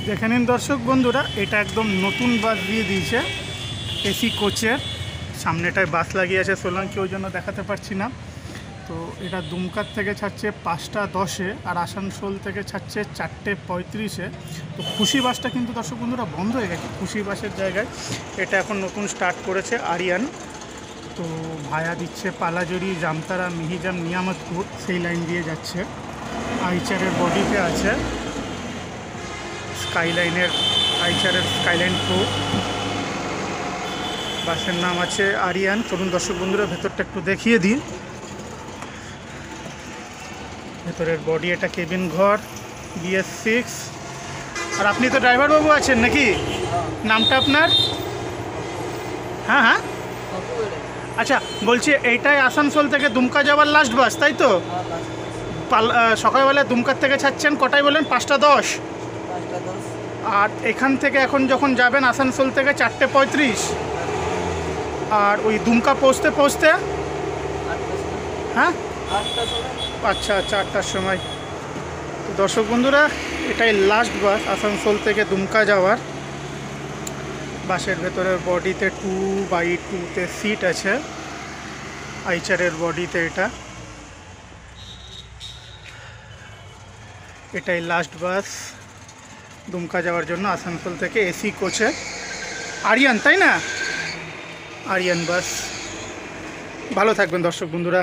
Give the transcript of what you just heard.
দেখে নিন দর্শক বন্ধুরা, এটা একদম নতুন বাস দিয়ে দিয়েছে এসি কোচের। সামনেটায় বাস লাগিয়ে আছে সোলাঙ্কি, ওই জন্য দেখাতে পারছি না। তো এটা দুমকার থেকে ছাড়ছে 5টা 10-এ আর আসানসোল থেকে ছাড়ছে 4টে 35-এ। তো খুশি বাসটা কিন্তু দর্শক বন্ধুরা বন্ধ হয়ে গেছে। খুশি বাসের জায়গায় এটা এখন নতুন স্টার্ট করেছে আরিয়ান। তো ভায়া দিচ্ছে পালাজুরি, জামতারা, মিহিজাম, নিয়ামতপুর, সেই লাইন দিয়ে যাচ্ছে। আইচারের বডিতে আছে আইচারের স্কাইলাইন প্রো। বাসের নাম আছে আরিয়ান। চলুন দর্শক বন্ধুরা ভেতরটা একটু দেখিয়ে দিই। ভেতরের বডি, এটা কেবিন ঘর, BS6। আর আপনি তো ড্রাইভার বাবু আছেন নাকি? নামটা আপনার? হ্যাঁ হ্যাঁ, আচ্ছা বলছি এইটাই আসানসোল থেকে দুমকা যাওয়ার লাস্ট বাস, তাই তো? সকালবেলা দুমকার থেকে ছাড়ছেন কটায় বলেন? 5টা 10। আর এখান থেকে এখন যখন যাবেন আসানসোল থেকে 4টে 35। আর ওই দুমকা পৌঁছতে হ্যাঁ আচ্ছা 8টার সময়। তো দর্শক বন্ধুরা, এটাই লাস্ট বাস আসানসোল থেকে দুমকা যাওয়ার। বাসের ভেতরের বডিতে 2x2-তে সিট আছে। আইচারের বডিতে এটাই লাস্ট বাস দুমকা যাওয়ার জন্য আসানসোল থেকে এসি কোচে আরিয়ান, তাই না? আরিয়ান বাস। ভালো থাকবেন দর্শক বন্ধুরা।